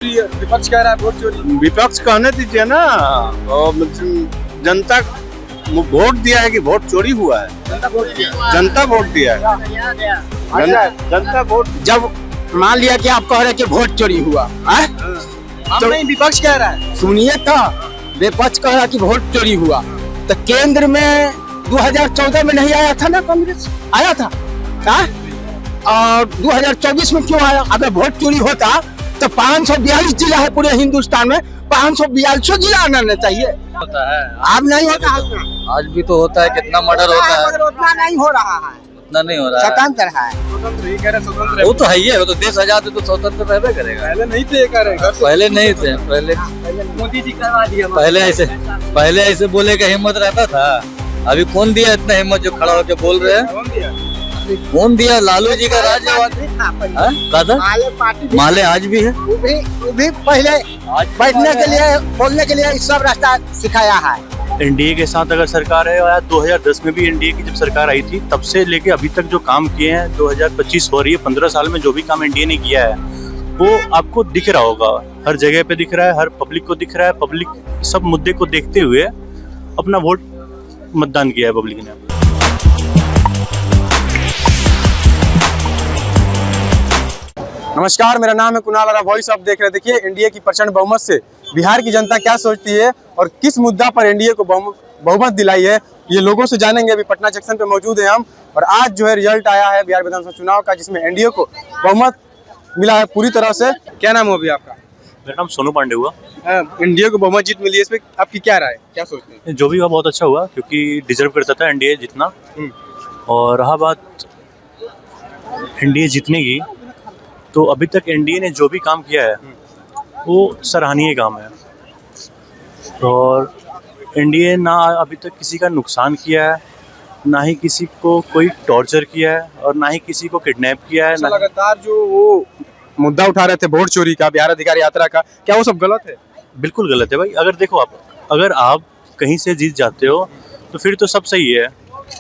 विपक्ष कह रहा है वोट चोरी। विपक्ष कहने दीजिए ना। और जनता वोट दिया है कि वोट चोरी हुआ है? जनता वोट दिया। जनता वोट दिया है। जनता वोट जब मान लिया कि आप कह रहे कि वोट चोरी हुआ है? तो नहीं, विपक्ष कह रहा है। सुनिए तो, विपक्ष कह रहा कि वोट चोरी हुआ, तो केंद्र में 2014 में नहीं आया था ना, कांग्रेस आया था हाँ? और 2024 में क्यों आया? अगर वोट चोरी होता तो 542 जिला है पूरे हिंदुस्तान में, 542 जिला आना चाहिए। होता है अब नहीं होता, आज भी तो होता है, कितना मर्डर होता है, मगर उतना नहीं हो रहा है, उतना नहीं हो रहा है। स्वतंत्र है। स्वतंत्र ही कह रहे, स्वतंत्र वो तो है ही है, वो तो देश आजाद है तो स्वतंत्र रहबे करेगा। पहले नहीं थे, कह रहे पहले नहीं थे, पहले मोदी जी करवा दिया। पहले ऐसे बोले का हिम्मत रहता था। अभी कौन दिया इतना हिम्मत जो खड़ा होकर बोल रहे हैं? कौन दिया? कौन दिया? लालू जी का राज माले आज भी है। वो भी पहले बैठने के लिए, बोलने के लिए सब रास्ता सिखाया है। एनडीए के साथ अगर सरकार है, और 2010 में भी एनडीए की जब सरकार आई थी तब से लेके अभी तक जो काम किए हैं, 2025 हो रही है, 15 साल में जो भी काम एनडीए ने किया है वो आपको दिख रहा होगा, हर जगह पे दिख रहा है, हर पब्लिक को दिख रहा है। पब्लिक सब मुद्दे को देखते हुए अपना वोट मतदान किया है पब्लिक ने। नमस्कार, मेरा नाम है कुणाल और वॉइस आप देख रहे हैं। देखिए, एनडीए की प्रचंड बहुमत से बिहार की जनता क्या सोचती है और किस मुद्दा पर एनडीए को बहुमत दिलाई है, ये लोगों से जानेंगे। अभी पटना जंक्शन पे मौजूद है हम, और आज जो है रिजल्ट आया है बिहार विधानसभा चुनाव का, जिसमें एनडीए को बहुमत मिला है पूरी तरह से। क्या नाम हो अभी आपका? मेरा नाम सोनू पांडे हुआ। एनडीए को बहुमत जीत मिली है, इसमें आपकी क्या राय, क्या सोचते हैं? जो भी हुआ बहुत अच्छा हुआ, क्योंकि डिजर्व करता था एनडीए जितना। और रहा बात एनडीए जीतने की, तो अभी तक एनडीए ने जो भी काम किया है वो सराहनीय काम है। और एनडीए ना अभी तक किसी का नुकसान किया है, ना ही किसी को कोई टॉर्चर किया है, और ना ही किसी को किडनैप किया है। लगातार जो वो मुद्दा उठा रहे थे वोट चोरी का, बिहार अधिकार यात्रा का, क्या वो सब गलत है? बिल्कुल गलत है भाई। अगर देखो, अगर आप कहीं से जीत जाते हो तो फिर तो सब सही है,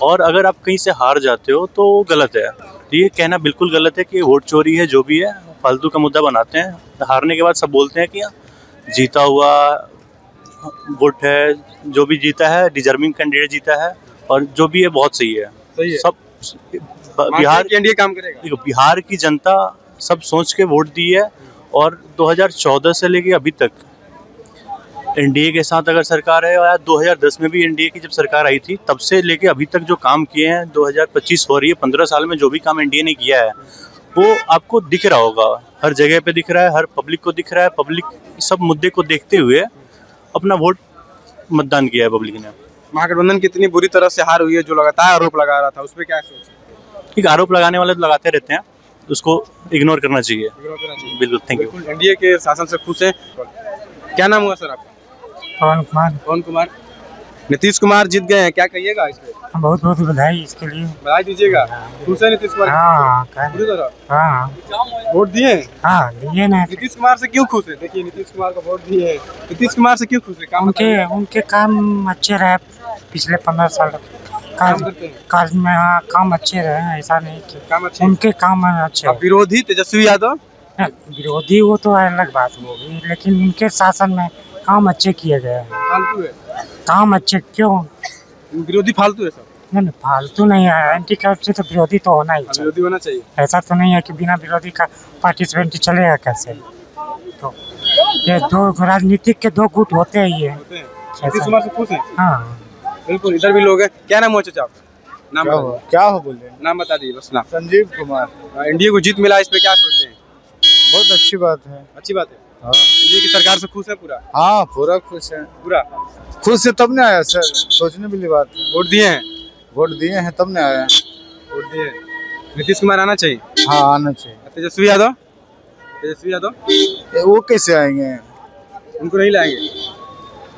और अगर आप कहीं से हार जाते हो तो गलत है। तो ये कहना बिल्कुल गलत है कि वोट चोरी है, जो भी है फालतू का मुद्दा बनाते हैं। हारने के बाद सब बोलते हैं कि जीता हुआ वोट है, जो भी जीता है डिजर्विंग कैंडिडेट जीता है, और जो भी है बहुत सही है। सही है। सब बिहार की एनडीए काम करेगा। देखो, बिहार की जनता सब सोच के वोट दी है, और 2014 से लेके अभी तक एनडीए के साथ अगर सरकार है, और 2010 में भी एनडीए की जब सरकार आई थी तब से लेके अभी तक जो काम किए हैं, 2025 हो रही है, 15 साल में जो भी काम एनडीए ने किया है वो आपको दिख रहा होगा, हर जगह पे दिख रहा है, हर पब्लिक को दिख रहा है। पब्लिक सब मुद्दे को देखते हुए अपना वोट मतदान किया है पब्लिक ने। महागठबंधन कितनी बुरी तरह से हार हुई है, जो लगातार आरोप लगा रहा था, उस पर क्या सोच? ठीक, आरोप लगाने वाले तो लगाते रहते हैं, उसको इग्नोर करना चाहिए। बिल्कुल, थैंक यू। एनडीए के शासन से खुश हैं। क्या नाम हुआ सर आपका? पवन कुमार। नीतीश कुमार जीत गए हैं, क्या कहिएगा इस पे? बहुत बहुत बधाई इसके लिए। बधाई दीजिएगा। खुश है नीतीश कुमार? हाँ, पूरी तरह। हाँ, वोट दिए? हाँ दिए ना। नीतीश कुमार से क्यों खुश है? देखिए, नीतीश कुमार को वोट दिए हैं, नीतीश कुमार से क्यों खुश है? काम उनके काम अच्छे रहे पिछले 15 साल काल में। हाँ, काम अच्छे रहे, ऐसा नहीं कि काम अच्छे। उनके काम अच्छे। विरोधी तेजस्वी यादव? विरोधी वो तो अलग बात होगी, लेकिन उनके शासन में काम अच्छे किए गए हैं। फालतू है काम अच्छे क्यों? विरोधी फालतू है सब? नहीं, फालतू नहीं है। एंटी करप्शन से तो विरोधी तो होना ही चाहिए। विरोधी होना चाहिए। ऐसा तो नहीं है कि बिना विरोधी का पार्टिसिपेंट चलेगा कैसे? तो ये दो राजनीतिक के दो गुट होते ही है। नीतीश कुमार से खुश है? हाँ बिल्कुल। इधर भी लोग हैं। क्या नाम हुआ चाचा आपका? नाम क्या हो बोले? नाम बता दीजिए बस। नाम संजीव कुमार। एनडीए को जीत मिला, इस पे क्या सोचते हैं? बहुत अच्छी बात है। अच्छी बात है। हाँ, एनडीए की सरकार से खुश है पूरा? हाँ पूरा खुश है। पूरा खुश है तब ने आया सर, सोचने वाली बात है। वोट दिए हैं? वोट दिए हैं तब ने आया। वोट दिए हैं। नीतीश कुमार आना चाहिए? हाँ आना चाहिए। तेजस्वी यादव? तेजस्वी यादव वो कैसे आएंगे? उनको नहीं लाएंगे?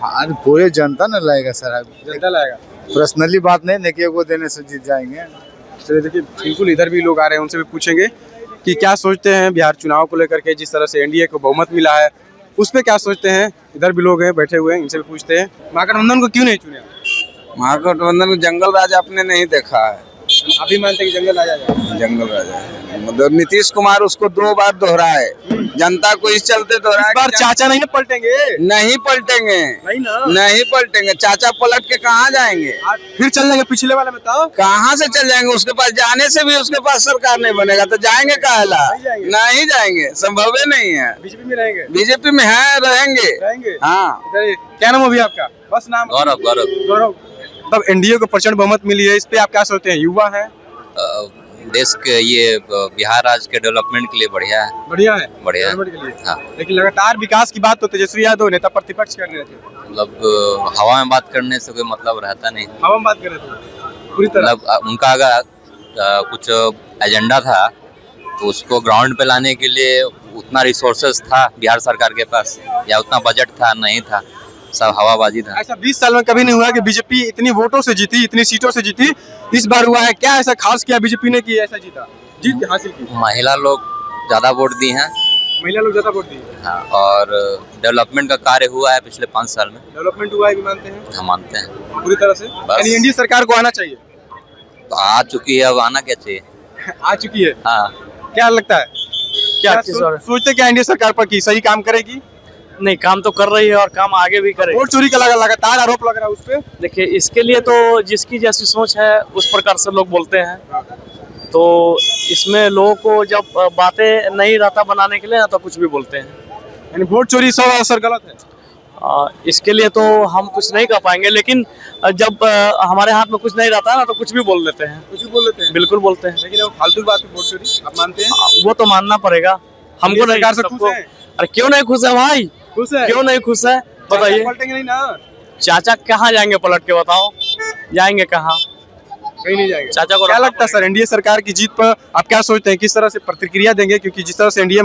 हाँ पूरे जनता ने लाएगा सर। अभी जनता लाएगा। पर्सनली बात नहीं है कि वो देने से जीत जाएंगे। चलिए, देखिए बिल्कुल इधर भी लोग आ रहे हैं, उनसे भी पूछेंगे कि क्या सोचते हैं बिहार चुनाव को लेकर के। जिस तरह से एनडीए को बहुमत मिला है उस पर क्या सोचते हैं? इधर भी लोग हैं बैठे हुए हैं, इनसे भी पूछते हैं। महागठबंधन को क्यों नहीं चुने? महागठबंधन को जंगल राज आपने नहीं देखा है। आप भी मानते हैं कि जंगल राजा है? जंगल राजा है। मतलब नीतीश कुमार उसको 2 बार दोहराए, जनता को इस चलते इस दोहराए बार चाचा नहीं ना पलटेंगे? नहीं पलटेंगे, नहीं ना, नहीं पलटेंगे। चाचा पलट के कहाँ जाएंगे? फिर चल जाएंगे पिछले वाले में तो? कहाँ से चल जाएंगे? उसके पास जाने से भी उसके पास सरकार नहीं बनेगा तो जाएंगे काहेला? नहीं जाएंगे, संभव ही नहीं है। बीजेपी में रहेंगे? बीजेपी में है, रहेंगे। हाँ। क्या नाम अभी आपका? बस नाम? गौरव। तब एनडीए को प्रचंड बहुमत मिली है, इस पे आप क्या सोचते हैं? युवा है, देश के ये बिहार राज्य के डेवलपमेंट के लिए बढ़िया है। बढ़िया है, बढ़िया है। डेवलपमेंट के लिए। हाँ। लेकिन लगातार विकास की बात तो तेजस्वी यादव नेता प्रतिपक्ष कर रहे थे। मतलब हवा में बात करने से कोई मतलब रहता नहीं। हवा में बात कर रहे थे पूरी तरह। मतलब उनका अगर कुछ एजेंडा था तो उसको ग्राउंड पे लाने के लिए उतना रिसोर्सेज था बिहार सरकार के पास या उतना बजट था? नहीं था, सब हवाबाजी था। ऐसा 20 साल में कभी नहीं हुआ कि बीजेपी इतनी वोटों से जीती, इतनी सीटों से जीती। इस बार हुआ है। क्या ऐसा खास किया बीजेपी ने कि ऐसा जीता, जीत हासिल की? महिला लोग ज्यादा वोट दी हैं। महिला लोग ज्यादा वोट दी? हाँ, और डेवलपमेंट का कार्य हुआ है पिछले 5 साल में। डेवलपमेंट हुआ है भी मानते हैं? हम मानते हैं पूरी तरह से। यानी एनडीए सरकार को आना चाहिए। तो आ चुकी है, अब आना क्या चाहिए? आ चुकी है। हाँ। क्या लगता है, क्या सोचते क्या एनडीए सरकार पर कि सही काम करेगी? नहीं, काम तो कर रही है और काम आगे भी करेगी। वोट चोरी का लगातार आरोप लग रहा है उस पे। देखिए, इसके लिए तो जिसकी जैसी सोच है उस प्रकार से लोग बोलते हैं। तो इसमें लोगों को जब बातें नहीं रहता बनाने के लिए ना तो कुछ भी बोलते हैं। यानी वोट चोरी सर गलत है। इसके लिए तो हम कुछ नहीं कर पाएंगे, लेकिन जब हमारे हाथ में कुछ नहीं रहता ना तो कुछ भी बोल देते हैं। कुछ भी बोल देते हैं? बिल्कुल बोलते हैं। लेकिन वो फालतू बात पे वोट चोरी आप मानते हैं? वो तो मानना पड़ेगा हमको। नहीं, सरकार से खुश है? अरे क्यों नहीं खुश है भाई? खुश है? क्यों नहीं खुश है बताइए? पलटेंगे नहीं ना? चाचा कहाँ जाएंगे पलट के, बताओ? जाएंगे कहाँ? कहीं नहीं जाएंगे। चाचा को क्या लगता है सर, एनडीए सरकार की जीत पर आप क्या सोचते हैं? किस तरह से प्रतिक्रिया देंगे? क्योंकि जिस तरह से एनडीए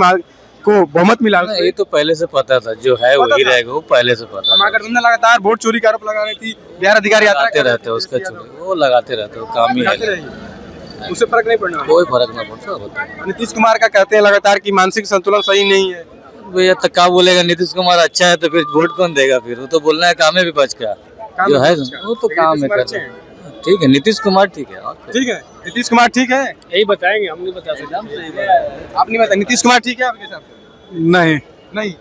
को बहुमत मिला, ये तो पहले से पता था, जो है वही रहेगा, वो पहले से पता था। महागठबंधन लगातार वोट चोरी का आरोप लगा रही थी, बिहार अधिकारी लगाते रहते हैं उसका चोरी, वो लगाते रहते हैं, काम ही है, उससे फर्क नहीं पड़ने वाला। कोई फर्क नहीं पड़ता। नीतीश कुमार का कहते हैं लगातार कि मानसिक संतुलन सही नहीं है। भैया तो क्या बोलेगा? नीतीश कुमार अच्छा है तो फिर वोट कौन देगा? फिर वो तो बोलना है काम है विपक्ष का, जो है वो तो काम है। ठीक है, नीतीश कुमार ठीक है। ठीक है, नीतीश कुमार ठीक है, यही बताएंगे, हम नहीं बता सकते। आप नहीं बता? नीतीश कुमार ठीक है आपके हिसाब से? नहीं नहीं,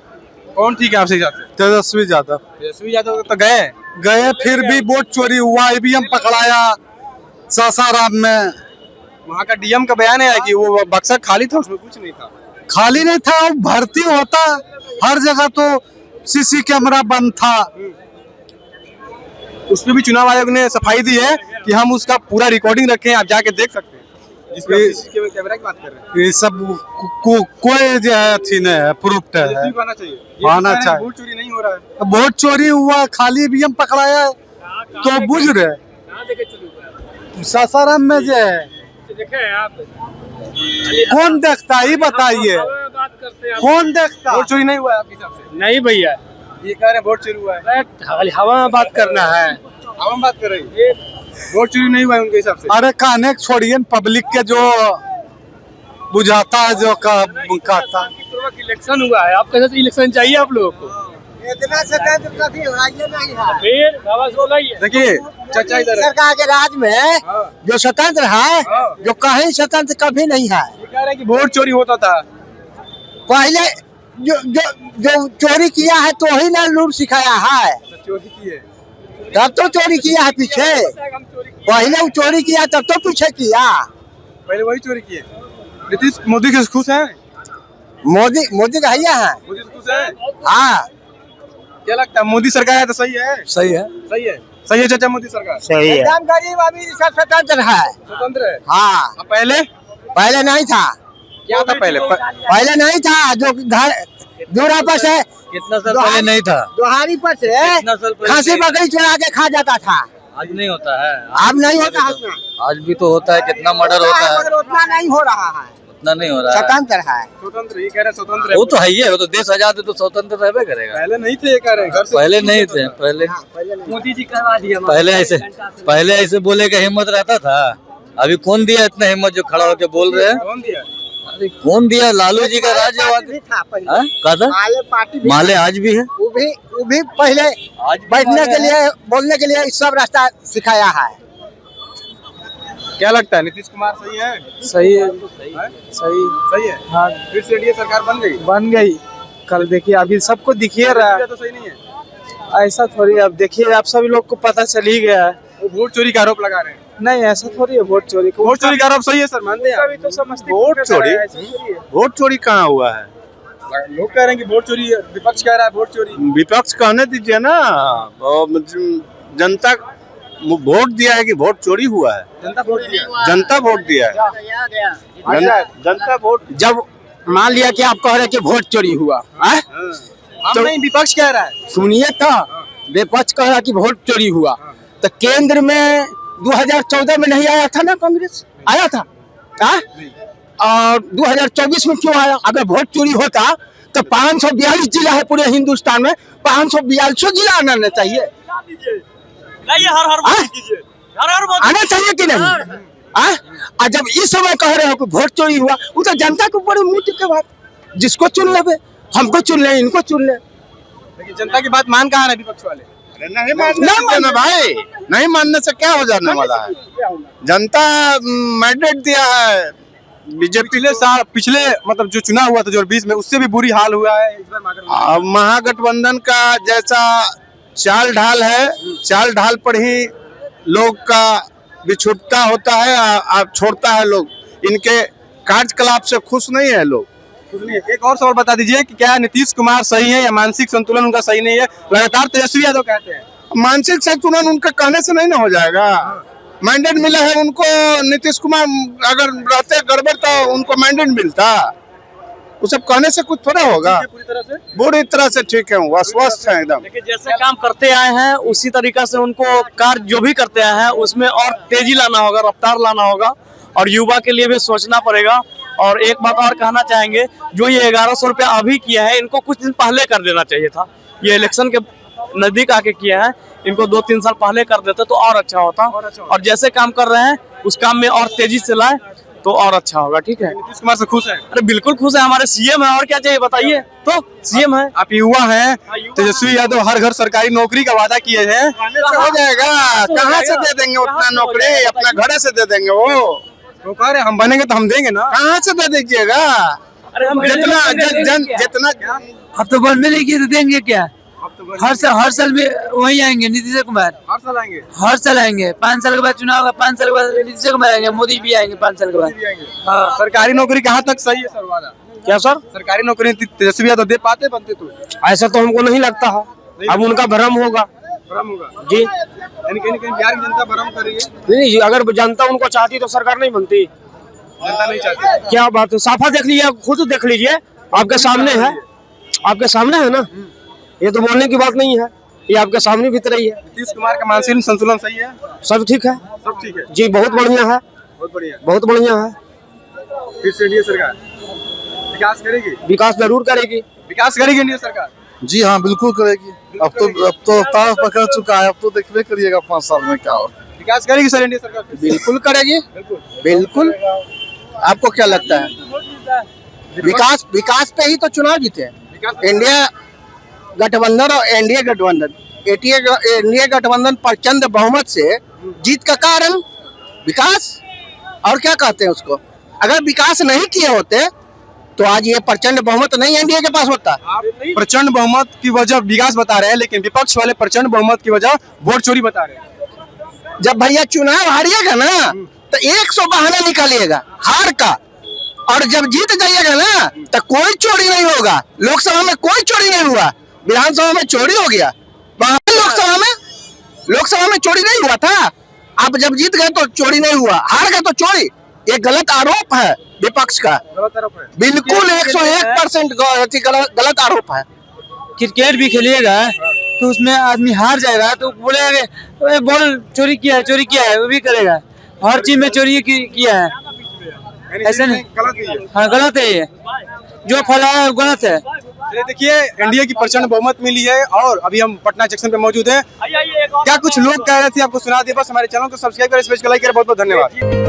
कौन ठीक है आपके हिसाब से? तेजस्वी यादव। तेजस्वी यादव तो गए, फिर भी वोट चोरी हुआ, ईवीएम पकड़ाया सासाराम में। वहाँ का डीएम का बयान है कि वो बक्सा खाली था, उसमें कुछ नहीं था। खाली नहीं था, भर्ती होता हर जगह तो सीसी कैमरा बंद था। उसमें भी चुनाव आयोग ने सफाई दी है कि हम उसका पूरा रिकॉर्डिंग रखे हैं, आप जाके देख सकते हैं। जिसमें सीसी कैमरा की बात कर रहे हैं, ये सब कोई जो है थी नहीं है, प्रूफ है। आना चाहिए, आना चाहिए। वोट चोरी नहीं हो रहा है। वोट चोरी हुआ, खाली ईवीएम पकड़ाया तो बुझ रहे सासाराम में जो है कौन देखता है? ये बताइए, कौन देखता? वोट चोरी नहीं हुआ है आपके हिसाब से? नहीं भैया, ये कह रहे हैं वोट चोरी हुआ है। हवा में बात करना है। हवा में बात कर रही है, वोट चोरी नहीं हुआ है उनके हिसाब से। अरे कहने छोड़िए, पब्लिक के जो बुझाता है, जो कहता। इलेक्शन हुआ है, आप कैसे इलेक्शन चाहिए आप लोगों को? इतना स्वतंत्र कभी नहीं है। फिर देखिए चाचा इधर सरकार के राज में जो स्वतंत्र है, जो कहीं स्वतंत्र कभी नहीं है। ये कह रहे हैं कि वोट चोरी होता था पहले, जो चोरी किया है तो वही ना लूट सिखाया है। चोरी की है तब तो चोरी किया है पीछे, पहले वो चोरी किया तब तो पीछे किया। पहले वही चोरी की है। नीतीश मोदी के खुश हैं? मोदी का है। मोदी से खुश है? हाँ। क्या लगता है, मोदी सरकार है तो सही है? सही है, सही है, सही है चाचा, मोदी सरकार सही है। एकदम गरीब अमीर सब स्वतंत्र है। स्वतंत्र है? हाँ। पहले नहीं था। क्या था पहले? पहले नहीं था, जो घर दूरा पर से कितना साल पहले नहीं था, दोहारी पर से खांसी बकरी चुरा के खा जाता था। आज नहीं होता है। अब नहीं होता है, आज भी तो होता है, कितना मर्डर होता है, मगर उतना नहीं हो रहा है, उतना नहीं हो रहा है। स्वतंत्र है। स्वतंत्र, ये कह रहे स्वतंत्र है। वो तो है ही है, वो तो देश आजाद है तो स्वतंत्र रहबे करेगा। पहले नहीं थे, ये कह रहे हैं। पहले नहीं थे, मोदी जी करवा दिया। पहले ऐसे बोले का हिम्मत रहता था। अभी कौन दिया इतना हिम्मत जो खड़ा होके बोल रहे हैं? कौन दिया? अरे कौन दिया? लालू जी का राज्य माले आज भी है। वो भी पहले बैठने के लिए, बोलने के लिए सब रास्ता सिखाया है। क्या लगता है नीतीश कुमार सही है? सही है, सही है। हाँ फिर से एनडीए सरकार बन गई। बन गई। कल देखिए, अभी सबको दिखिए रहा तो सही नहीं है। है, ऐसा थोड़ी। अब देखिए, आप सभी लोग को पता चल ही गया है। वो वोट चोरी का आरोप लगा रहे हैं। नहीं, ऐसा थोड़ी है वोट चोरी। वोट चोरी का आरोप सही है सर, मानते हैं आप? तो समझते वोट चोरी? वोट चोरी कहाँ हुआ है? लोग कह रहे हैं कि वोट चोरी, विपक्ष कह रहा है वोट चोरी। विपक्ष कहने दीजिए ना। जनता वोट दिया है कि वोट चोरी हुआ है? जनता वोट दिया। जनता वोट दिया है। जनता वोट। जब मान लिया कि आप कह रहे हैं कि वोट चोरी हुआ, तो नहीं, विपक्ष कह रहा है। सुनिए तो, विपक्ष कह रहा कि वोट चोरी हुआ, तो केंद्र में 2014 में नहीं आया था ना कांग्रेस? आया था? और 2024 में क्यों आया? अगर वोट चोरी होता तो 542 जिला है पूरे हिंदुस्तान में, 542 जिला आना चाहिए। आना चाहिए कि नहीं? और जब इस समय कह रहे हो कि वोट चोरी हुआ, वो तो जनता के ऊपर मुंह के बात, जिसको चुन ले, हमको चुन ले, इनको चुन ले। लेकिन जनता की बात मान कहाँ रहे विपक्ष वाले? नहीं मानने ना भाई, नहीं मानने से क्या हो जाने वाला है? जनता मैंडेट दिया है। बीजेपी पिछले मतलब जो चुनाव हुआ था 2020 में, उससे भी बुरी हाल हुआ है इस बार। महागठबंधन का जैसा चाल ढाल है, चाल ढाल पर ही लोग का बिछुटता होता है, आप छोड़ता है लोग। इनके कार्यकलाप से खुश नहीं है लोग। एक और सवाल बता दीजिए कि क्या नीतीश कुमार सही है या मानसिक संतुलन उनका सही नहीं है? लगातार तेजस्वी यादव कहते हैं। मानसिक संतुलन उनका कहने से नहीं ना हो जाएगा। मैंडेट मिला है उनको। नीतीश कुमार अगर रहते गड़बड़ तो उनको मैंडेट मिलता। वो सब कहने से कुछ थोड़ा होगा। पूरी तरह से ठीक है, वो स्वस्थ है एकदम। लेकिन जैसे काम करते आए हैं उसी तरीका से उनको कार्य जो भी करते आए हैं उसमें और तेजी लाना होगा, रफ्तार लाना होगा, और युवा के लिए भी सोचना पड़ेगा। और एक बात और कहना चाहेंगे, जो ये 1100 रुपया अभी किया है, इनको कुछ दिन पहले कर देना चाहिए था। ये इलेक्शन के नजदीक आके किया है, इनको 2-3 साल पहले कर देते तो और अच्छा होता। और जैसे काम कर रहे हैं उस काम में और तेजी से लाए तो और अच्छा होगा। ठीक है, नीतीश कुमार से खुश है? अरे बिल्कुल खुश है, हमारे सीएम है, और क्या चाहिए बताइए? तो सीएम है। आप युवा हैं, तेजस्वी यादव हर घर सरकारी नौकरी का वादा किए हैं। हो जाएगा, कहाँ से दे देंगे उतना नौकरी? अपना घर से दे देंगे वो। तो कह रहे हम बनेंगे तो हम देंगे ना। कहाँ से दे दीजिएगा? अरे हम जितना अब तो बनने नहीं किए तो देंगे क्या? हर साल में वही आएंगे नीतीश कुमार। हर साल आएंगे? हर साल आएंगे। 5 साल के बाद चुनाव होगा, 5 साल के बाद नीतीश कुमार आएंगे, मोदी भी आएंगे 5 साल के बाद। हाँ। सरकारी नौकरी कहाँ तक सही है सर वादा? क्या सर? सरकारी नौकरी तेजस्वी यादव दे पाते बनते तो? ऐसा तो हमको नहीं लगता है, अब उनका भ्रम होगा। भ्रम होगा जी। यानी कहीं बिहार की जनता भ्रम कर रही है। नहीं, अगर जनता उनको चाहती तो सरकार नहीं बनती। जनता नहीं चाहती। क्या बात है, साफा देख लीजिए, खुद देख लीजिए, आपके सामने है, आपके सामने है ना। ये तो बोलने की बात नहीं है, ये आपके सामने भीतर ही है। नीतीश कुमार का मानसिक संतुलन सही है? सब ठीक है, सब ठीक है जी, बहुत बढ़िया है, बहुत बढ़िया, बहुत बढ़िया है। फिर से एनडीए सरकार विकास करेगी? विकास जरूर करेगी। विकास करेगी एनडीए सरकार? जी हाँ, बिल्कुल करेगी। अब तो ताव पकड़ चुका है, अब तो देखबे करिएगा 5 साल में क्या हो। विकास करेगी सर एनडीए सरकार? बिल्कुल करेगी, बिल्कुल। आपको क्या लगता है? विकास पे ही तो चुनाव जीते हैं। इंडिया गठबंधन और एनडीए गठबंधन, एनडीए गठबंधन प्रचंड बहुमत से जीत का कारण विकास। और क्या कहते हैं उसको? अगर विकास नहीं किए होते तो आज ये प्रचंड बहुमत नहीं एनडीए के पास होता। प्रचंड बहुमत की वजह विकास बता रहे हैं, लेकिन विपक्ष वाले प्रचंड बहुमत की वजह वोट चोरी बता रहे हैं। जब भैया चुनाव हारिएगा ना तो 100 बहाना निकालिएगा हार का, और जब जीत जाइएगा ना तो कोई चोरी नहीं होगा। लोकसभा में कोई चोरी नहीं हुआ, विधानसभा में चोरी हो गया, लोकसभा में चोरी नहीं हुआ था। आप जब जीत गए तो चोरी नहीं हुआ, हार गए तो चोरी। ये गलत आरोप है विपक्ष का, बिल्कुल 101% गलत आरोप है। क्रिकेट भी खेलिएगा तो उसमें आदमी हार जाएगा तो बोलेगा बॉल चोरी किया है, वो भी करेगा। हर चीज में चोरी किया है, ऐसा नहीं। हाँ, गलत है, ये जो फैलाया है गलत है। देखिए, एनडीए की प्रचंड बहुमत मिली है और अभी हम पटना जंक्शन पे मौजूद हैं। क्या कुछ लोग कह रहे थे आपको सुना दिए। बस हमारे चैनल को सब्सक्राइब करें, इस पेज को लाइक करें। बहुत बहुत धन्यवाद।